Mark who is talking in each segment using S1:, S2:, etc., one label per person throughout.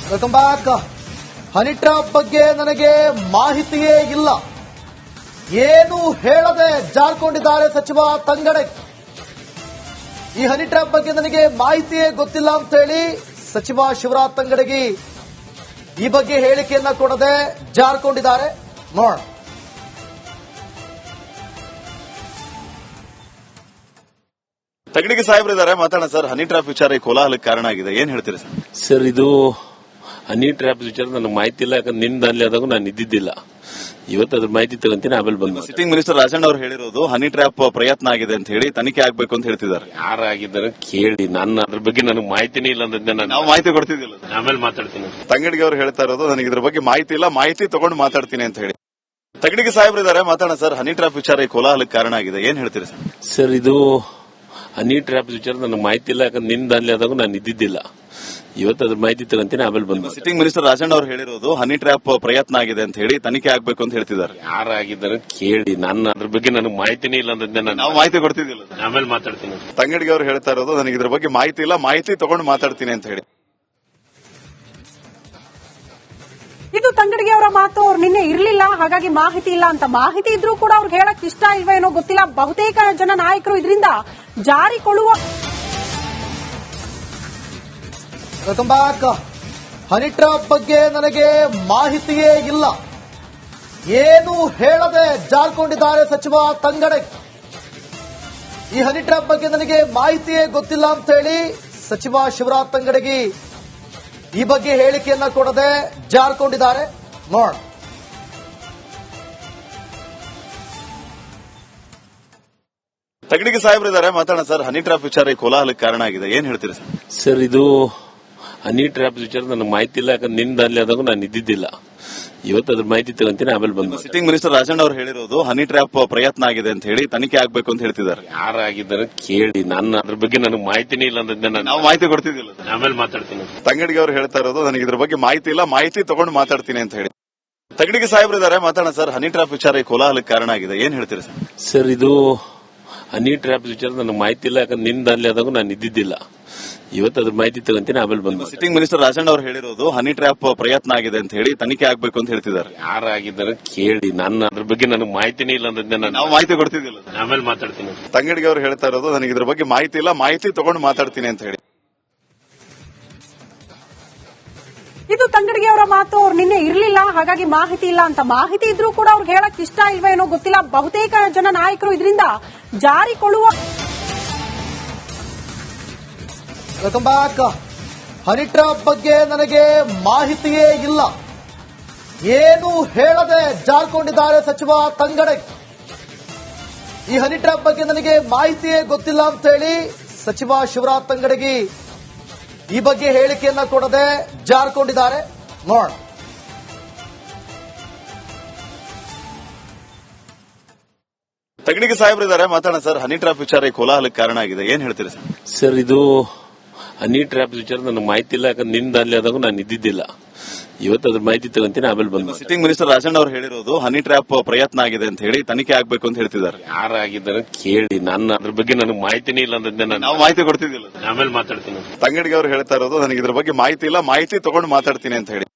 S1: Welcome back. Honey trap ಬಗ್ಗೆ ನನಗೆ ಮಾಹಿತಿಯೇ ಇಲ್ಲ, ಏನು ಹೇಳದೆ ಜಾರ್ಕೊಂಡಿದ್ದಾರೆ ಸಚಿವ ತಂಗಡಗಿ. ಈ ಹನಿ ಟ್ರ್ಯಾಪ್ ಬಗ್ಗೆ ನನಗೆ ಮಾಹಿತಿಯೇ ಗೊತ್ತಿಲ್ಲ ಅಂತ ಹೇಳಿ ಸಚಿವ ಶಿವರಾಜ್ ತಂಗಡಗಿ ಈ ಬಗ್ಗೆ ಹೇಳಿಕೆಯನ್ನ ಕೊಡದೆ ಜಾರ್ಕೊಂಡಿದ್ದಾರೆ. ನೋಡೋಣ.
S2: ತಂಗಡಗಿ ಸಾಹೇಬ್ರಿದ್ದಾರೆ, ಮಾತಾಡೋಣ ಸರ್. ಹನಿ ಟ್ರ್ಯಾಪ್ ವಿಚಾರ ಈ ಕೋಲಾಹಲಕ್ಕೆ ಕಾರಣ ಆಗಿದೆ, ಏನ್ ಹೇಳ್ತೀರಿ ಸರ್?
S3: ಸರ್, ಇದು ಹನಿ ಟ್ರ್ಯಾಪ್ ವಿಚಾರ ನನಗೆ ಮಾಹಿತಿ ಇಲ್ಲ. ಯಾಕಂದ್ರೆ ನಿನ್ನ ಅಲ್ಲಿ ಆದಾಗ ನಾನು ಇದ್ದಿದ್ದಿಲ್ಲ. ಇವತ್ತು ಅದ್ರ ಮಾಹಿತಿ ತಗೊಂತೀನಿ, ಆಮೇಲೆ ಬಂದು.
S2: ಸಿಟ್ಟಿಂಗ್ ಮಿನಿಸ್ಟರ್ ರಾಜಣ್ಣ ಅವರು ಹೇಳಿರೋದು ಹನಿ ಟ್ರ್ಯಾಪ್ ಪ್ರಯತ್ನ ಆಗಿದೆ ಅಂತ ಹೇಳಿ ತನಿಖೆ ಆಗ್ಬೇಕು ಅಂತ ಹೇಳ್ತಿದ್ದಾರೆ.
S3: ಯಾರಾಗಿದ್ದಾರೆ ಕೇಳಿ, ನಾನು ಅದ್ರ ಬಗ್ಗೆ ನನಗೆ ಮಾಹಿತಿನೇ ಇಲ್ಲ ಅಂದ್ರೆ
S2: ನಾವು ಮಾಹಿತಿ ಕೊಡ್ತಿದ್ದಿಲ್ಲ.
S3: ಆಮೇಲೆ ಮಾತಾಡ್ತೀನಿ.
S2: ತಂಗಡಗಿ ಅವರು ಹೇಳ್ತಾ ಇರೋದು ನನಗೆ ಇದ್ರ ಬಗ್ಗೆ ಮಾಹಿತಿ ಇಲ್ಲ, ಮಾಹಿತಿ ತಗೊಂಡು ಮಾತಾಡ್ತೀನಿ ಅಂತ ಹೇಳಿ. ತಂಗಡಗಿ ಸಾಹೇಬ್ರಿದ್ದಾರೆ, ಮಾತಾಡೋಣ ಸರ್. ಹನಿ ಟ್ರ್ಯಾಪ್ ವಿಚಾರ ಈ ಕೋಲಾಹಲಕ್ಕೆ ಕಾರಣ ಆಗಿದೆ, ಏನ್ ಹೇಳ್ತೀರಿ ಸರ್?
S3: ಸರ್, ಇದು ಹನಿ ಟ್ರ್ಯಾಪ್ ವಿಚಾರ ನನಗೆ ಮಾಹಿತಿ ಇಲ್ಲ. ಯಾಕಂದ್ರೆ ನಿನ್ನ ಅಲ್ಲಿ ಆದಾಗ ನಾನು ಇದ್ದಿದ್ದಿಲ್ಲ. ಇವತ್ತು ಅದ್ರ ಮಾಹಿತಿ ತಗೊಂತೀನಿ, ಆಮೇಲೆ ಬಂದು.
S2: ಸಿಟ್ಟಿಂಗ್ ಮಿನಿಸ್ಟರ್ ರಾಜಣ್ಣ ಅವರು ಹೇಳಿರೋದು ಹನಿ ಟ್ರ್ಯಾಪ್ ಪ್ರಯತ್ನ ಆಗಿದೆ ಅಂತ ಹೇಳಿ ತನಿಖೆ ಆಗ್ಬೇಕು ಅಂತ ಹೇಳ್ತಿದ್ದಾರೆ.
S3: ಯಾರಾಗಿದ್ದಾರೆ ಕೇಳಿ, ನಾನು ಅದ್ರ ಬಗ್ಗೆ ನನಗೆ ಮಾಹಿತಿನೇ ಇಲ್ಲ ಅಂದ್ರೆ
S2: ನಾವು ಮಾಹಿತಿ ಕೊಡ್ತಿದ್ದಿಲ್ಲ.
S3: ಆಮೇಲೆ ಮಾತಾಡ್ತೀನಿ.
S2: ತಂಗಡಗಿ ಅವರು ಹೇಳ್ತಾ ಇರೋದು ನನಗೆ ಇದ್ರ ಬಗ್ಗೆ ಮಾಹಿತಿ ಇಲ್ಲ, ಮಾಹಿತಿ ತಗೊಂಡು ಮಾತಾಡ್ತೀನಿ ಅಂತ ಹೇಳಿ.
S4: ಇದು ತಂಗಡಗಿ ಅವರ ಮಾತು. ಅವ್ರು ನಿನ್ನೆ ಇರಲಿಲ್ಲ, ಹಾಗಾಗಿ ಮಾಹಿತಿ ಇಲ್ಲ ಅಂತ. ಮಾಹಿತಿ ಇದ್ರೂ ಕೂಡ ಅವ್ರಿಗೆ ಹೇಳಕ್ ಇಷ್ಟ ಇಲ್ವಾ ಏನೋ ಗೊತ್ತಿಲ್ಲ. ಬಹುತೇಕ ಜನ ನಾಯಕರು ಇದರಿಂದ ಜಾರಿಕೊಳ್ಳುವ.
S1: Welcome back. ಹನಿ ಟ್ರ್ಯಾಪ್ ಬಗ್ಗೆ ನನಗೆ ಮಾಹಿತಿಯೇ ಇಲ್ಲ, ಏನು ಹೇಳದೆ ಜಾರ್ಕೊಂಡಿದ್ದಾರೆ ಸಚಿವ ತಂಗಡಗಿ. ಈ ಹನಿ ಟ್ರ್ಯಾಪ್ ಬಗ್ಗೆ ನನಗೆ ಮಾಹಿತಿಯೇ ಗೊತ್ತಿಲ್ಲ ಅಂತ ಹೇಳಿ ಸಚಿವ ಶಿವರಾಜ್ ತಂಗಡಗಿ ಈ ಬಗ್ಗೆ ಹೇಳಿಕೆಯನ್ನ ಕೊಡದೆ ಜಾರ್ಕೊಂಡಿದ್ದಾರೆ. ನೋಡೋಣ.
S2: ತಂಗಡಗಿ ಸಾಹೇಬ್ರಿದ್ದಾರೆ, ಮಾತಾಡೋಣ ಸರ್. ಹನಿ ಟ್ರ್ಯಾಪ್ ವಿಚಾರ ಈ ಕೋಲಾಹಲಕ್ಕೆ ಕಾರಣ ಆಗಿದೆ, ಏನ್ ಹೇಳ್ತೀರಿ ಸರ್?
S3: ಸರ್, ಇದು ಹನಿ ಟ್ರ್ಯಾಪ್ ವಿಚಾರ ನನಗೆ ಮಾಹಿತಿ ಇಲ್ಲ. ಯಾಕಂದ್ರೆ ನಿನ್ನ ಅಲ್ಲಿ ಆದಾಗ ನಾನು ಇದ್ದಿದ್ದಿಲ್ಲ. ಇವತ್ತು ಅದ್ರ ಮಾಹಿತಿ ತಗೊಂತೀನಿ, ಆಮೇಲೆ ಬಂದು.
S2: ಸಿಟ್ಟಿಂಗ್ ಮಿನಿಸ್ಟರ್ ರಾಜಣ್ಣ ಅವರು ಹೇಳಿರೋದು ಹನಿ ಟ್ರ್ಯಾಪ್ ಪ್ರಯತ್ನ ಆಗಿದೆ ಅಂತ ಹೇಳಿ ತನಿಖೆ ಆಗ್ಬೇಕು ಅಂತ ಹೇಳ್ತಿದ್ದಾರೆ.
S3: ಯಾರಾಗಿದ್ದಾರೆ ಕೇಳಿ, ನಾನು ಅದ್ರ ಬಗ್ಗೆ ನನಗೆ ಮಾಹಿತಿನೇ ಇಲ್ಲ ಅಂದ್ರೆ
S2: ನಾವು ಮಾಹಿತಿ ಕೊಡ್ತಿದ್ದಿಲ್ಲ.
S3: ಆಮೇಲೆ ಮಾತಾಡ್ತೀನಿ.
S2: ತಂಗಡಗಿ ಅವರು ಹೇಳ್ತಾ ಇರೋದು ನನಗೆ ಇದ್ರ ಬಗ್ಗೆ ಮಾಹಿತಿ ಇಲ್ಲ, ಮಾಹಿತಿ ತಗೊಂಡು ಮಾತಾಡ್ತೀನಿ ಅಂತ ಹೇಳಿ. ತಂಗಡಗಿ ಸಾಹೇಬ್ರಿದ್ದಾರೆ, ಮಾತಾಡೋಣ ಸರ್. ಹನಿ ಟ್ರ್ಯಾಪ್ ವಿಚಾರ ಈ ಕೋಲಾಹಲಕ್ಕೆ ಕಾರಣ ಆಗಿದೆ, ಏನ್ ಹೇಳ್ತೀರಿ ಸರ್?
S3: ಸರ್, ಇದು ಹನಿ ಟ್ರ್ಯಾಪ್ ವಿಚಾರ ನನಗೆ ಮಾಹಿತಿ ಇಲ್ಲ. ಯಾಕಂದ್ರೆ ನಿನ್ನ ಅಲ್ಲಿ ಆದಾಗ ನಾನು ಇದ್ದಿದ್ದಿಲ್ಲ. ಇವತ್ತು ಅದ್ರ ಮಾಹಿತಿ ತಗೊಂತೀನಿ, ಆಮೇಲೆ ಬಂದು.
S2: ಸಿಟ್ಟಿಂಗ್ ಮಿನಿಸ್ಟರ್ ರಾಜಣ್ಣ ಅವರು ಹೇಳಿರೋದು ಹನಿ ಟ್ರ್ಯಾಪ್ ಪ್ರಯತ್ನ ಆಗಿದೆ ಅಂತ ಹೇಳಿ ತನಿಖೆ ಆಗ್ಬೇಕು ಅಂತ ಹೇಳ್ತಿದ್ದಾರೆ.
S3: ಯಾರಾಗಿದ್ದಾರೆ ಕೇಳಿ, ನಾನು ಅದ್ರ ಬಗ್ಗೆ ನನಗೆ ಮಾಹಿತಿನೇ ಇಲ್ಲ ಅಂದ್ರೆ
S2: ನಾವು ಮಾಹಿತಿ ಕೊಡ್ತಿದ್ದಿಲ್ಲ.
S3: ಆಮೇಲೆ ಮಾತಾಡ್ತೀನಿ.
S2: ತಂಗಡಗಿ ಅವರು ಹೇಳ್ತಾ ಇರೋದು ನನಗೆ ಇದ್ರ ಬಗ್ಗೆ ಮಾಹಿತಿ ಇಲ್ಲ, ಮಾಹಿತಿ ತಗೊಂಡು ಮಾತಾಡ್ತೀನಿ ಅಂತ ಹೇಳಿ.
S4: ಇದು ತಂಗಡಗಿ ಅವರ ಮಾತು. ಅವ್ರು ನಿನ್ನೆ ಇರಲಿಲ್ಲ, ಹಾಗಾಗಿ ಮಾಹಿತಿ ಇಲ್ಲ ಅಂತ. ಮಾಹಿತಿ ಇದ್ರೂ ಕೂಡ ಅವ್ರಿಗೆ ಹೇಳಕ್ ಇಷ್ಟ ಇಲ್ವಾ ಏನೋ ಗೊತ್ತಿಲ್ಲ. ಬಹುತೇಕ ಜನ ನಾಯಕರು ಇದರಿಂದ ಜಾರಿಕೊಳ್ಳುವ.
S1: Welcome back. ಹನಿ ಟ್ರ್ಯಾಪ್ ಬಗ್ಗೆ ನನಗೆ ಮಾಹಿತಿಯೇ ಇಲ್ಲ, ಏನು ಹೇಳದೆ ಜಾರ್ಕೊಂಡಿದ್ದಾರೆ ಸಚಿವ ತಂಗಡಗಿ. ಈ ಹನಿ ಟ್ರ್ಯಾಪ್ ಬಗ್ಗೆ ನನಗೆ ಮಾಹಿತಿಯೇ ಗೊತ್ತಿಲ್ಲ ಅಂತ ಹೇಳಿ ಸಚಿವ ಶಿವರಾಜ್ ತಂಗಡಗಿ ಈ ಬಗ್ಗೆ ಹೇಳಿಕೆಯನ್ನ ಕೊಡದೆ ಜಾರ್ಕೊಂಡಿದ್ದಾರೆ. ನೋಡೋಣ.
S2: ತಂಗಡಗಿ ಸಾಹೇಬ್ರಿದ್ದಾರೆ, ಮಾತಾಡೋಣ ಸರ್. ಹನಿ ಟ್ರ್ಯಾಪ್ ವಿಚಾರ ಈ ಕೋಲಾಹಲಕ್ಕೆ ಕಾರಣ ಆಗಿದೆ, ಏನ್ ಹೇಳ್ತೀರಿ ಸರ್?
S3: ಸರ್, ಇದು ಹನಿ ಟ್ರ್ಯಾಪ್ ವಿಚಾರ ನನಗೆ ಮಾಹಿತಿ ಇಲ್ಲ. ಯಾಕಂದ್ರೆ ನಿನ್ನ ಅಲ್ಲಿ ಆದಾಗ ನಾನು ಇದ್ದಿದ್ದಿಲ್ಲ. ಇವತ್ತು ಅದ್ರ ಮಾಹಿತಿ ತಗೊಂತೀನಿ, ಆಮೇಲೆ ಬಂದು.
S2: ಸಿಟ್ಟಿಂಗ್ ಮಿನಿಸ್ಟರ್ ರಾಜಣ್ಣ ಅವರು ಹೇಳಿರೋದು ಹನಿ ಟ್ರ್ಯಾಪ್ ಪ್ರಯತ್ನ ಆಗಿದೆ ಅಂತ ಹೇಳಿ ತನಿಖೆ ಆಗ್ಬೇಕು ಅಂತ ಹೇಳ್ತಿದ್ದಾರೆ.
S3: ಯಾರಾಗಿದ್ದಾರೆ ಕೇಳಿ, ನಾನು ಅದ್ರ ಬಗ್ಗೆ ನನಗೆ ಮಾಹಿತಿನೇ ಇಲ್ಲ ಅಂದ್ರೆ
S2: ನಾವು ಮಾಹಿತಿ ಕೊಡ್ತಿದ್ದಿಲ್ಲ.
S3: ಆಮೇಲೆ ಮಾತಾಡ್ತೀನಿ.
S2: ತಂಗಡಗಿ ಅವರು ಹೇಳ್ತಾ ಇರೋದು ನನಗೆ ಇದ್ರ ಬಗ್ಗೆ ಮಾಹಿತಿ ಇಲ್ಲ, ಮಾಹಿತಿ ತಗೊಂಡು ಮಾತಾಡ್ತೀನಿ ಅಂತ ಹೇಳಿ.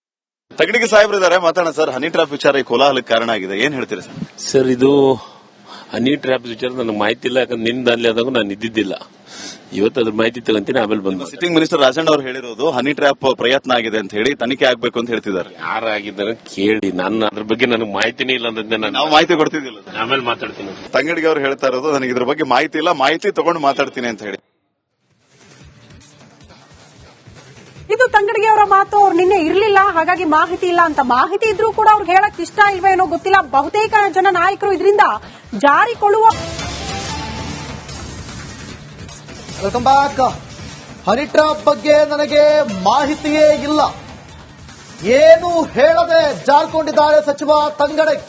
S2: ತಂಗಡಗಿ ಸಾಹೇಬ್ರಿದ್ದಾರೆ, ಮಾತಾಡೋಣ ಸರ್. ಹನಿ ಟ್ರ್ಯಾಪ್ ವಿಚಾರ ಈ ಕೋಲಾಹಲಕ್ಕೆ ಕಾರಣ ಆಗಿದೆ, ಏನ್ ಹೇಳ್ತೀರಿ ಸರ್?
S3: ಸರ್, ಇದು ಹನಿ ಟ್ರ್ಯಾಪ್ ವಿಚಾರ ನನಗೆ ಮಾಹಿತಿ ಇಲ್ಲ. ಯಾಕಂದ್ರೆ ನಿನ್ನ ಅಲ್ಲಿ ಆದಾಗ ನಾನು ಇದ್ದಿದ್ದಿಲ್ಲ. ಇವತ್ತು ಅದ್ರ ಮಾಹಿತಿ ತಗೊಂತೀನಿ, ಆಮೇಲೆ ಬಂದು.
S2: ಸಿಟ್ಟಿಂಗ್ ಮಿನಿಸ್ಟರ್ ರಾಜಣ್ಣ ಅವರು ಹೇಳಿರೋದು ಹನಿ ಟ್ರ್ಯಾಪ್ ಪ್ರಯತ್ನ ಆಗಿದೆ ಅಂತ ಹೇಳಿ ತನಿಖೆ ಆಗ್ಬೇಕು ಅಂತ ಹೇಳ್ತಿದ್ದಾರೆ.
S3: ಯಾರಾಗಿದ್ದಾರೆ ಕೇಳಿ, ನಾನು ಅದ್ರ ಬಗ್ಗೆ ನನಗೆ ಮಾಹಿತಿನೇ ಇಲ್ಲ ಅಂದ್ರೆ
S2: ನಾವು ಮಾಹಿತಿ ಕೊಡ್ತಿದ್ದಿಲ್ಲ.
S3: ಆಮೇಲೆ ಮಾತಾಡ್ತೀನಿ.
S2: ತಂಗಡಗಿ ಅವರು ಹೇಳ್ತಾ ಇರೋದು ನನಗೆ ಇದ್ರ ಬಗ್ಗೆ ಮಾಹಿತಿ ಇಲ್ಲ, ಮಾಹಿತಿ ತಗೊಂಡು ಮಾತಾಡ್ತೀನಿ ಅಂತ ಹೇಳಿ.
S4: ಇದು ತಂಗಡಗಿ ಅವರ ಮಾತು. ಅವ್ರು ನಿನ್ನೆ ಇರಲಿಲ್ಲ, ಹಾಗಾಗಿ ಮಾಹಿತಿ ಇಲ್ಲ ಅಂತ. ಮಾಹಿತಿ ಇದ್ರೂ ಕೂಡ ಅವ್ರಿಗೆ ಹೇಳಕ್ ಇಷ್ಟ ಇಲ್ವಾ ಏನೋ ಗೊತ್ತಿಲ್ಲ. ಬಹುತೇಕ ಜನ ನಾಯಕರು ಇದರಿಂದ ಜಾರಿಕೊಳ್ಳುವ.
S1: Welcome back. ಹನಿ ಟ್ರ್ಯಾಪ್ ಬಗ್ಗೆ ನನಗೆ ಮಾಹಿತಿಯೇ ಇಲ್ಲ, ಏನು ಹೇಳದೆ ಜಾರ್ಕೊಂಡಿದ್ದಾರೆ ಸಚಿವ ತಂಗಡಗಿ.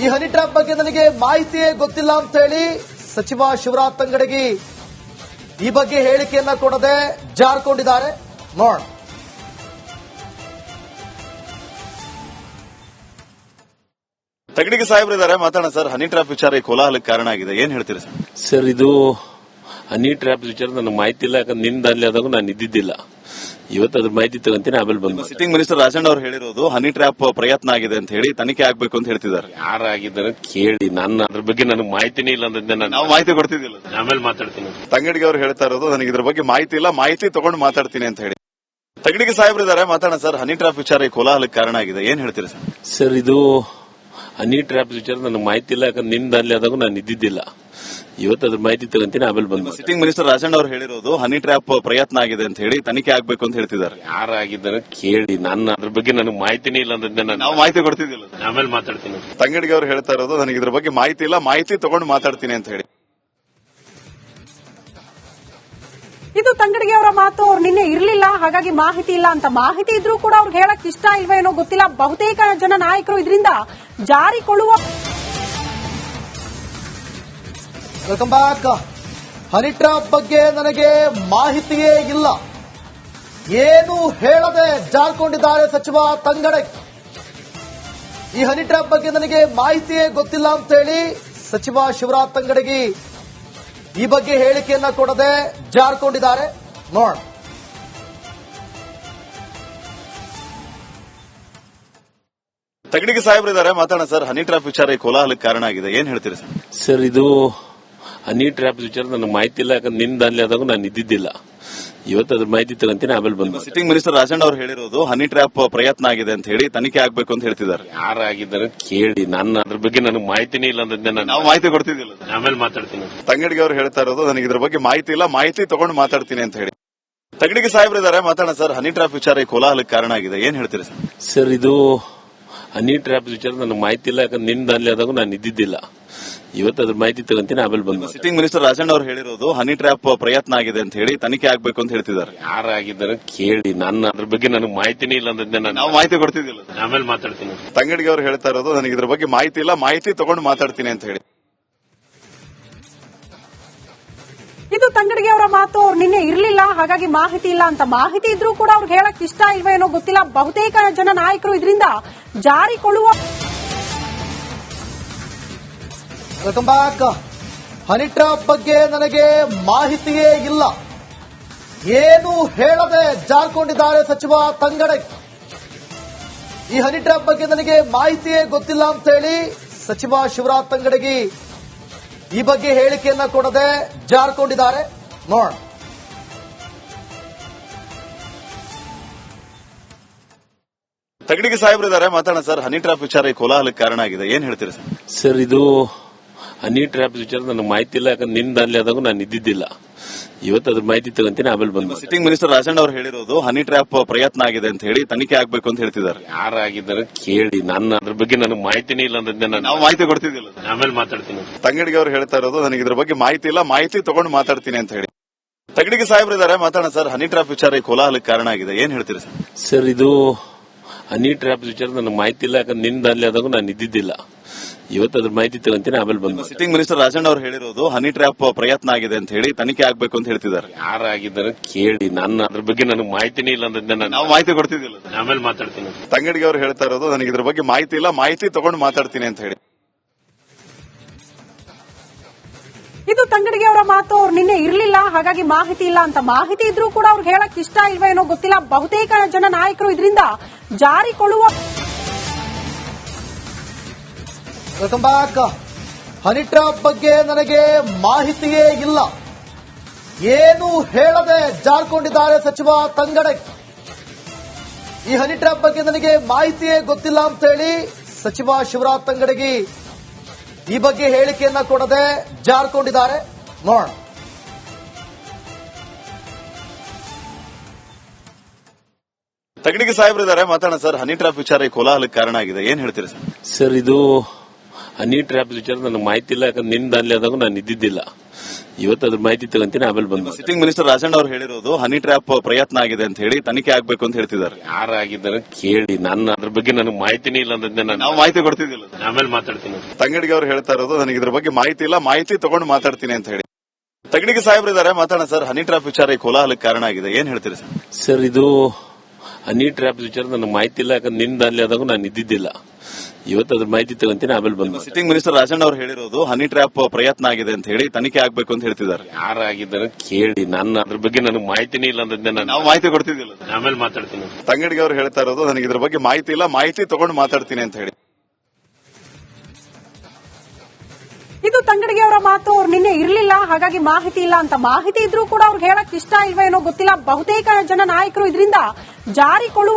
S1: ಈ ಹನಿ ಟ್ರ್ಯಾಪ್ ಬಗ್ಗೆ ನನಗೆ ಮಾಹಿತಿಯೇ ಗೊತ್ತಿಲ್ಲ ಅಂತ ಹೇಳಿ ಸಚಿವ ಶಿವರಾಜ್ ತಂಗಡಗಿ ಈ ಬಗ್ಗೆ ಹೇಳಿಕೆಯನ್ನ ಕೊಡದೆ ಜಾರ್ಕೊಂಡಿದ್ದಾರೆ. ನೋಡೋಣ.
S2: ತಂಗಡಗಿ ಸಾಹೇಬ್ರಿದ್ದಾರೆ, ಮಾತಾಡೋಣ ಸರ್. ಹನಿ ಟ್ರ್ಯಾಪ್ ವಿಚಾರ ಈ ಕೋಲಾಹಲಕ್ಕೆ ಕಾರಣ ಆಗಿದೆ, ಏನ್ ಹೇಳ್ತೀರಿ ಸರ್?
S3: ಸರ್, ಇದು ಹನಿ ಟ್ರ್ಯಾಪ್ ವಿಚಾರ ನನಗೆ ಮಾಹಿತಿ ಇಲ್ಲ, ಯಾಕಂದ್ರೆ ನಿಂದ ಅಲ್ಲಿ ಆದಾಗ ನಾನು ಇದ್ದಿದ್ದಿಲ್ಲ. ಇವತ್ತು ಅದ್ರ ಮಾಹಿತಿ ತಗೊಂತೀನಿ, ಆಮೇಲೆ ಬಂದು.
S2: ಸಿಟ್ಟಿಂಗ್ ಮಿನಿಸ್ಟರ್ ರಾಜಣ್ಣ ಅವರು ಹೇಳಿರೋದು ಹನಿ ಟ್ರ್ಯಾಪ್ ಪ್ರಯತ್ನ ಆಗಿದೆ ಅಂತ ಹೇಳಿ ತನಿಖೆ ಆಗ್ಬೇಕು ಅಂತ ಹೇಳ್ತಿದ್ದಾರೆ.
S3: ಯಾರಾಗಿದ್ದಾರೆ ಕೇಳಿ, ನಾನು ಅದ್ರ ಬಗ್ಗೆ ನನಗೆ ಮಾಹಿತಿನೇ ಇಲ್ಲ ಅಂದ್ರೆ
S2: ನಾವು ಮಾಹಿತಿ ಕೊಡ್ತಿದ್ದಿಲ್ಲ,
S3: ಆಮೇಲೆ ಮಾತಾಡ್ತೀನಿ.
S2: ತಂಗಡಿಗೆ ಅವರು ಹೇಳ್ತಾ ಇರೋದು ನನಗೆ ಇದ್ರ ಬಗ್ಗೆ ಮಾಹಿತಿ ಇಲ್ಲ, ಮಾಹಿತಿ ತಗೊಂಡು ಮಾತಾಡ್ತೀನಿ ಅಂತ ಹೇಳಿ. ತಗಡಿಗೆ ಸಾಹೇಬ್ರಿದ್ದಾರೆ, ಮಾತಾಡೋಣ ಸರ್. ಹನಿ ಟ್ರ್ಯಾಪ್ ವಿಚಾರ ಈ ಕೋಲಾಹಲಕ್ಕೆ ಕಾರಣ ಆಗಿದೆ, ಏನ್ ಹೇಳ್ತೀರಿ ಸರ್?
S3: ಸರ್, ಇದು ಹನಿ ಟ್ರ್ಯಾಪ್ ವಿಚಾರ ನನಗೆ ಮಾಹಿತಿ ಇಲ್ಲ, ಯಾಕಂದ್ರೆ ನಿಂದ ಅಲ್ಲಿ ಆದಾಗ ನಾನು ಇದ್ದಿದ್ದಿಲ್ಲ. ಇವತ್ತು ಅದ್ರ ಮಾಹಿತಿ ತಗೊಂತೀನಿ, ಆಮೇಲೆ ಬಂದು.
S2: ಸಿಟ್ಟಿಂಗ್ ಮಿನಿಸ್ಟರ್ ರಾಜಣ್ಣ ಅವರು ಹೇಳಿರೋದು ಹನಿ ಟ್ರ್ಯಾಪ್ ಪ್ರಯತ್ನ ಆಗಿದೆ ಅಂತ ಹೇಳಿ ತನಿಖೆ ಆಗ್ಬೇಕು ಅಂತ ಹೇಳ್ತಿದ್ದಾರೆ.
S3: ಯಾರಾಗಿದ್ದಾರೆ ಕೇಳಿ, ನಾನು ಅದ್ರ ಬಗ್ಗೆ ನನಗೆ ಮಾಹಿತಿನೇ ಇಲ್ಲ ಅಂದ್ರೆ
S2: ನಾವು ಮಾಹಿತಿ ಕೊಡ್ತಿದ್ದಿಲ್ಲ,
S3: ಆಮೇಲೆ ಮಾತಾಡ್ತೀನಿ.
S2: ತಂಗಡಿಗೆ ಅವರು ಹೇಳ್ತಾ ಇರೋದು ನನಗೆ ಇದ್ರ ಬಗ್ಗೆ ಮಾಹಿತಿ ಇಲ್ಲ, ಮಾಹಿತಿ ತಗೊಂಡು ಮಾತಾಡ್ತೀನಿ ಅಂತ ಹೇಳಿ.
S4: ಇದು ತಂಗಡಿಗೆ ಅವರ ಮಾತು. ಅವ್ರು ನಿನ್ನೆ ಇರಲಿಲ್ಲ, ಹಾಗಾಗಿ ಮಾಹಿತಿ ಇಲ್ಲ ಅಂತ. ಮಾಹಿತಿ ಇದ್ರೂ ಕೂಡ ಅವ್ರಿಗೆ ಹೇಳಕ್ ಇಷ್ಟ ಇಲ್ವೋ ಏನೋ ಗೊತ್ತಿಲ್ಲ. ಬಹುತೇಕ ಜನ ನಾಯಕರು ಇದರಿಂದ ಜಾರಿಕೊಳ್ಳುವ.
S1: Welcome back. ಹನಿ ಟ್ರ್ಯಾಪ್ ಬಗ್ಗೆ ನನಗೆ ಮಾಹಿತಿಯೇ ಇಲ್ಲ, ಏನು ಹೇಳದೆ ಜಾರ್ಕೊಂಡಿದ್ದಾರೆ ಸಚಿವ ತಂಗಡಗಿ. ಈ ಹನಿ ಟ್ರ್ಯಾಪ್ ಬಗ್ಗೆ ನನಗೆ ಮಾಹಿತಿಯೇ ಗೊತ್ತಿಲ್ಲ ಅಂತೇಳಿ ಸಚಿವ ಶಿವರಾಜ್ ತಂಗಡಗಿ ಈ ಬಗ್ಗೆ ಹೇಳಿಕೆಯನ್ನ ಕೊಡದೆ ಜಾರ್ಕೊಂಡಿದ್ದಾರೆ. ನೋಡೋಣ.
S2: ತಗಡಿಗೆ ಸಾಹೇಬ್ರಿದ್ದಾರೆ, ಮಾತಾಡೋಣ ಸರ್. ಹನಿ ಟ್ರ್ಯಾಪ್ ವಿಚಾರ ಈ ಕೋಲಾಹಲಕ್ಕೆ ಕಾರಣ ಆಗಿದೆ, ಏನ್ ಹೇಳ್ತೀರಿ ಸರ್?
S3: ಸರ್, ಇದು ಹನಿ ಟ್ರ್ಯಾಪ್ ವಿಚಾರ ನನಗೆ ಮಾಹಿತಿ ಇಲ್ಲ, ಯಾಕಂದ್ರೆ ನಿಂದ ಅಲ್ಲಿ ಆದಾಗ ನಾನು ಇದ್ದಿದ್ದಿಲ್ಲ. ಇವತ್ತು ಅದ್ರ ಮಾಹಿತಿ ತಗೊಂತೀನಿ, ಆಮೇಲೆ ಬಂದು.
S2: ಸಿಟ್ಟಿಂಗ್ ಮಿನಿಸ್ಟರ್ ರಾಜಣ್ಣ ಅವರು ಹೇಳಿರೋದು ಹನಿ ಟ್ರ್ಯಾಪ್ ಪ್ರಯತ್ನ ಆಗಿದೆ ಅಂತ ಹೇಳಿ ತನಿಖೆ ಆಗ್ಬೇಕು ಅಂತ ಹೇಳ್ತಿದ್ದಾರೆ.
S3: ಯಾರಾಗಿದ್ದಾರೆ ಕೇಳಿ, ನಾನು ಅದ್ರ ಬಗ್ಗೆ ನನಗೆ ಮಾಹಿತಿನೇ ಇಲ್ಲ ಅಂದ್ರೆ
S2: ನಾವು ಮಾಹಿತಿ ಕೊಡ್ತಿದ್ದಿಲ್ಲ,
S3: ಆಮೇಲೆ ಮಾತಾಡ್ತೀನಿ.
S2: ತಂಗಡಿಗೆ ಅವರು ಹೇಳ್ತಾ ಇರೋದು ನನಗೆ ಇದ್ರ ಬಗ್ಗೆ ಮಾಹಿತಿ ಇಲ್ಲ, ಮಾಹಿತಿ ತಗೊಂಡು ಮಾತಾಡ್ತೀನಿ ಅಂತ ಹೇಳಿ. ತಗಡಿಗೆ ಸಾಹೇಬ್ರಿದ್ದಾರೆ, ಮಾತಾಡೋಣ ಸರ್. ಹನಿ ಟ್ರ್ಯಾಪ್ ವಿಚಾರ ಈ ಕೋಲಾಹಲಕ್ಕೆ ಕಾರಣ ಆಗಿದೆ, ಏನ್ ಹೇಳ್ತೀರಿ ಸರ್?
S3: ಸರ್, ಇದು ಹನಿ ಟ್ರ್ಯಾಪ್ ವಿಚಾರ ನನಗೆ ಮಾಹಿತಿ ಇಲ್ಲ, ಯಾಕಂದ್ರೆ ನಿಂದ ಅಲ್ಲಿ ಆದಾಗ ನಾನು ಇದ್ದಿದ್ದಿಲ್ಲ. ಇವತ್ತು ಅದ್ರ ಮಾಹಿತಿ ತಗೊಂತೀನಿ, ಆಮೇಲೆ ಬಂದು.
S2: ಸಿಟ್ಟಿಂಗ್ ಮಿನಿಸ್ಟರ್ ರಾಜಣ್ಣ ಅವರು ಹೇಳಿರೋದು ಹನಿ ಟ್ರ್ಯಾಪ್ ಪ್ರಯತ್ನ ಆಗಿದೆ ಅಂತ ಹೇಳಿ ತನಿಖೆ ಆಗ್ಬೇಕು ಅಂತ ಹೇಳ್ತಿದ್ದಾರೆ.
S3: ಯಾರಾಗಿದ್ದಾರೆ ಕೇಳಿ, ನಾನು ಅದ್ರ ಬಗ್ಗೆ ನನಗೆ ಮಾಹಿತಿನೇ ಇಲ್ಲ ಅಂದ್ರೆ
S2: ನಾವು ಮಾಹಿತಿ ಕೊಡ್ತಿದ್ದಿಲ್ಲ,
S3: ಆಮೇಲೆ ಮಾತಾಡ್ತೀನಿ.
S2: ತಂಗಡಿಗೆ ಅವರು ಹೇಳ್ತಾ ಇರೋದು ನನಗೆ ಇದ್ರ ಬಗ್ಗೆ ಮಾಹಿತಿ ಇಲ್ಲ, ಮಾಹಿತಿ ತಗೊಂಡು ಮಾತಾಡ್ತೀನಿ ಅಂತ ಹೇಳಿ.
S4: ಇದು ತಂಗಡಿಗೆ ಅವರ ಮಾತು. ಅವ್ರು ನಿನ್ನೆ ಇರಲಿಲ್ಲ, ಹಾಗಾಗಿ ಮಾಹಿತಿ ಇಲ್ಲ ಅಂತ. ಮಾಹಿತಿ ಇದ್ರೂ ಕೂಡ ಅವ್ರಿಗೆ ಹೇಳಕ್ ಇಷ್ಟ ಇಲ್ವೋ ಏನೋ ಗೊತ್ತಿಲ್ಲ. ಬಹುತೇಕ ಜನ ನಾಯಕರು ಇದರಿಂದ ಜಾರಿಕೊಳ್ಳುವ.
S1: Welcome back. ಹನಿ ಟ್ರ್ಯಾಪ್ ಬಗ್ಗೆ ನನಗೆ ಮಾಹಿತಿಯೇ ಇಲ್ಲ, ಏನು ಹೇಳದೆ ಜಾರ್ಕೊಂಡಿದ್ದಾರೆ ಸಚಿವ ತಂಗಡಗಿ. ಈ ಹನಿ ಟ್ರ್ಯಾಪ್ ಬಗ್ಗೆ ನನಗೆ ಮಾಹಿತಿಯೇ ಗೊತ್ತಿಲ್ಲ ಅಂತೇಳಿ ಸಚಿವ ಶಿವರಾಜ್ ತಂಗಡಗಿ ಈ ಬಗ್ಗೆ ಹೇಳಿಕೆಯನ್ನ ಕೊಡದೆ ಜಾರ್ಕೊಂಡಿದ್ದಾರೆ. ನೋಡೋಣ.
S2: ತಗಡಿಗೆ ಸಾಹೇಬ್ರಿದ್ದಾರೆ, ಮಾತಾಡೋಣ ಸರ್. ಹನಿ ಟ್ರ್ಯಾಪ್ ವಿಚಾರ ಈ ಕೋಲಾಹಲಕ್ಕೆ ಕಾರಣ ಆಗಿದೆ, ಏನ್ ಹೇಳ್ತೀರಿ ಸರ್?
S3: ಸರ್, ಇದು ಹನಿ ಟ್ರ್ಯಾಪ್ ವಿಚಾರ ನನಗೆ ಮಾಹಿತಿ ಇಲ್ಲ, ಯಾಕಂದ್ರೆ ನಿಂದ ಅಲ್ಲಿ ಆದಾಗ ನಾನು ಇದ್ದಿದ್ದಿಲ್ಲ. ಇವತ್ತು ಅದ್ರ ಮಾಹಿತಿ ತಗೊಂತೀನಿ, ಆಮೇಲೆ ಬಂದು.
S2: ಸಿಟ್ಟಿಂಗ್ ಮಿನಿಸ್ಟರ್ ರಾಜಣ್ಣ ಅವರು ಹೇಳಿರೋದು ಹನಿ ಟ್ರ್ಯಾಪ್ ಪ್ರಯತ್ನ ಆಗಿದೆ ಅಂತ ಹೇಳಿ ತನಿಖೆ ಆಗ್ಬೇಕು ಅಂತ ಹೇಳ್ತಿದ್ದಾರೆ.
S3: ಯಾರಾಗಿದ್ದಾರೆ ಕೇಳಿ, ನಾನು ಅದ್ರ ಬಗ್ಗೆ ನನಗೆ ಮಾಹಿತಿನೇ ಇಲ್ಲ ಅಂದ್ರೆ
S2: ನಾವು ಮಾಹಿತಿ ಕೊಡ್ತಿದ್ದಿಲ್ಲ,
S3: ಆಮೇಲೆ ಮಾತಾಡ್ತೀನಿ.
S2: ತಂಗಡಿಗೆ ಅವರು ಹೇಳ್ತಾ ಇರೋದು ನನಗೆ ಇದ್ರ ಬಗ್ಗೆ ಮಾಹಿತಿ ಇಲ್ಲ, ಮಾಹಿತಿ ತಗೊಂಡು ಮಾತಾಡ್ತೀನಿ ಅಂತ ಹೇಳಿ. ತಗಡಿಗೆ ಸಾಹೇಬ್ರಿದ್ದಾರೆ, ಮಾತಾಡೋಣ ಸರ್. ಹನಿ ಟ್ರ್ಯಾಪ್ ವಿಚಾರ ಈ ಕೋಲಾಹಲಕ್ಕೆ ಕಾರಣ ಆಗಿದೆ, ಏನ್ ಹೇಳ್ತೀರಿ ಸರ್?
S3: ಸರ್, ಇದು ಹನಿ ಟ್ರ್ಯಾಪ್ ವಿಚಾರ ನನಗೆ ಮಾಹಿತಿ ಇಲ್ಲ, ಯಾಕಂದ್ರೆ ನಿಂದ ಅಲ್ಲಿ ಆದಾಗ ನಾನು ಇದ್ದಿದ್ದಿಲ್ಲ. ಇವತ್ತು ಅದ್ರ ಮಾಹಿತಿ ತಗೊಂತೀನಿ, ಆಮೇಲೆ ಬಂದು.
S2: ಸಿಟ್ಟಿಂಗ್ ಮಿನಿಸ್ಟರ್ ರಾಜಣ್ಣ ಅವರು ಹೇಳಿರೋದು ಹನಿ ಟ್ರ್ಯಾಪ್ ಪ್ರಯತ್ನ ಆಗಿದೆ ಅಂತ ಹೇಳಿ ತನಿಖೆ ಆಗ್ಬೇಕು ಅಂತ ಹೇಳ್ತಿದ್ದಾರೆ.
S3: ಯಾರಾಗಿದ್ದಾರೆ ಕೇಳಿ, ನಾನು ಅದ್ರ ಬಗ್ಗೆ ನನಗೆ ಮಾಹಿತಿನೇ ಇಲ್ಲ ಅಂದ್ರೆ
S2: ನಾವು ಮಾಹಿತಿ ಕೊಡ್ತಿದ್ದಿಲ್ಲ,
S3: ಆಮೇಲೆ ಮಾತಾಡ್ತೀನಿ.
S2: ತಂಗಡಿಗೆ ಅವರು ಹೇಳ್ತಾ ಇರೋದು ನನಗೆ ಇದ್ರ ಬಗ್ಗೆ ಮಾಹಿತಿ ಇಲ್ಲ, ಮಾಹಿತಿ ತಗೊಂಡು ಮಾತಾಡ್ತೀನಿ ಅಂತ ಹೇಳಿ.
S4: ಇದು ತಂಗಡಿಗೆ ಅವರ ಮಾತು. ಅವ್ರು ನಿನ್ನೆ ಇರಲಿಲ್ಲ, ಹಾಗಾಗಿ ಮಾಹಿತಿ ಇಲ್ಲ ಅಂತ. ಮಾಹಿತಿ ಇದ್ರೂ ಕೂಡ ಅವ್ರಿಗೆ ಹೇಳಕ್ ಇಷ್ಟ ಇಲ್ವೋ ಏನೋ ಗೊತ್ತಿಲ್ಲ. ಬಹುತೇಕ ಜನ ನಾಯಕರು ಇದರಿಂದ ಜಾರಿಕೊಳ್ಳುವ.
S1: Welcome back. ಹನಿ ಟ್ರ್ಯಾಪ್ ಬಗ್ಗೆ ನನಗೆ ಮಾಹಿತಿಯೇ ಇಲ್ಲ, ಏನು ಹೇಳದೆ ಜಾರ್ಕೊಂಡಿದ್ದಾರೆ ಸಚಿವ ತಂಗಡಗಿ. ಈ ಹನಿ ಟ್ರ್ಯಾಪ್ ಬಗ್ಗೆ ನನಗೆ ಮಾಹಿತಿಯೇ ಗೊತ್ತಿಲ್ಲ ಅಂತೇಳಿ ಸಚಿವ ಶಿವರಾಜ್ ತಂಗಡಗಿ ಈ ಬಗ್ಗೆ ಹೇಳಿಕೆಯನ್ನ ಕೊಡದೆ ಜಾರ್ಕೊಂಡಿದ್ದಾರೆ. ನೋಡೋಣ.
S2: ತಗಡಿಗೆ ಸಾಹೇಬ್ರಿದ್ದಾರೆ, ಮಾತಾಡೋಣ ಸರ್. ಹನಿ ಟ್ರ್ಯಾಪ್ ವಿಚಾರ ಈ ಕೋಲಾಹಲಕ್ಕೆ ಕಾರಣ ಆಗಿದೆ, ಏನ್ ಹೇಳ್ತೀರಿ ಸರ್?
S3: ಸರ್, ಇದು ಹನಿ ಟ್ರ್ಯಾಪ್ ವಿಚಾರ ನನಗೆ ಮಾಹಿತಿ ಇಲ್ಲ, ಯಾಕಂದ್ರೆ ನಿಂದ ಅಲ್ಲಿ ಆದಾಗ ನಾನು ಇದ್ದಿದ್ದಿಲ್ಲ. ಇವತ್ತು ಅದ್ರ ಮಾಹಿತಿ ತಗೊಂತೀನಿ, ಆಮೇಲೆ ಬಂದು.
S2: ಸಿಟ್ಟಿಂಗ್ ಮಿನಿಸ್ಟರ್ ರಾಜಣ್ಣ ಅವರು ಹೇಳಿರೋದು ಹನಿ ಟ್ರ್ಯಾಪ್ ಪ್ರಯತ್ನ ಆಗಿದೆ ಅಂತ ಹೇಳಿ ತನಿಖೆ ಆಗ್ಬೇಕು ಅಂತ ಹೇಳ್ತಿದ್ದಾರೆ.
S3: ಯಾರಾಗಿದ್ದಾರೆ ಕೇಳಿ, ನಾನು ಅದ್ರ ಬಗ್ಗೆ ನನಗೆ ಮಾಹಿತಿನೇ ಇಲ್ಲ ಅಂದ್ರೆ
S2: ನಾವು ಮಾಹಿತಿ ಕೊಡ್ತಿದ್ದಿಲ್ಲ,
S3: ಆಮೇಲೆ ಮಾತಾಡ್ತೀನಿ.
S2: ತಂಗಡಿಗೆ ಅವರು ಹೇಳ್ತಾ ಇರೋದು ನನಗೆ ಇದ್ರ ಬಗ್ಗೆ ಮಾಹಿತಿ ಇಲ್ಲ, ಮಾಹಿತಿ ತಗೊಂಡು ಮಾತಾಡ್ತೀನಿ ಅಂತ ಹೇಳಿ. ತಗಡಿಗೆ ಸಾಹೇಬ್ರಿದ್ದಾರೆ, ಮಾತಾಡೋಣ ಸರ್. ಹನಿ ಟ್ರ್ಯಾಪ್ ವಿಚಾರ ಈ ಕೋಲಾಹಲಕ್ಕೆ ಕಾರಣ ಆಗಿದೆ, ಏನ್ ಹೇಳ್ತೀರಿ ಸರ್?
S3: ಸರ್, ಇದು ಹನಿ ಟ್ರ್ಯಾಪ್ ವಿಚಾರ ನನಗೆ ಮಾಹಿತಿ ಇಲ್ಲ, ಯಾಕಂದ್ರೆ ನಿಂದ ಅಲ್ಲಿ ಆದಾಗ ನಾನು ಇದ್ದಿದ್ದಿಲ್ಲ. ಇವತ್ತು ಅದ್ರ ಮಾಹಿತಿ ತಗೊಂತೀನಿ ಆಮೇಲೆ ಬಂದು
S2: ಸಿಟ್ಟಿಂಗ್ ಮಿನಿಸ್ಟರ್ ರಾಜಣ್ಣ ಅವರು ಹೇಳಿರೋದು ಹನಿ ಟ್ರ್ಯಾಪ್ ಪ್ರಯತ್ನ ಆಗಿದೆ ಅಂತ ಹೇಳಿ ತನಿಖೆ ಆಗ್ಬೇಕು ಅಂತ ಹೇಳ್ತಿದ್ದಾರೆ.
S3: ಯಾರಾಗಿದ್ದಾರೆ ಕೇಳಿ, ನಾನು ಅದ್ರ ಬಗ್ಗೆ ನನಗೆ ಮಾಹಿತಿನೇ ಇಲ್ಲ ಅಂದ್ರೆ ನಾನು
S2: ನಾವು ಮಾಹಿತಿ ಕೊಡ್ತಿದ್ದಿಲ್ಲ.
S3: ಆಮೇಲೆ ಮಾತಾಡ್ತೀನಿ.
S2: ತಂಗಡಿಗೆ ಅವರು ಹೇಳ್ತಾ ಇರೋದು ನನಗೆ ಇದ್ರ ಬಗ್ಗೆ ಮಾಹಿತಿ ಇಲ್ಲ, ಮಾಹಿತಿ ತಗೊಂಡು ಮಾತಾಡ್ತೀನಿ ಅಂತ ಹೇಳಿ.
S4: ಇದು ತಂಗಡಿಗೆ ಅವರ ಮಾತು. ಅವ್ರು ನಿನ್ನೆ ಇರ್ಲಿಲ್ಲ, ಹಾಗಾಗಿ ಮಾಹಿತಿ ಇಲ್ಲ ಅಂತ. ಮಾಹಿತಿ ಇದ್ರೂ ಕೂಡ ಅವ್ರಿಗೆ ಹೇಳಕ್ ಇಷ್ಟ ಇಲ್ವೇನೋ ಗೊತ್ತಿಲ್ಲ. ಬಹುತೇಕ ಜನ ನಾಯಕರು ಇದರಿಂದ ಜಾರಿಕೊಳ್ಳುವ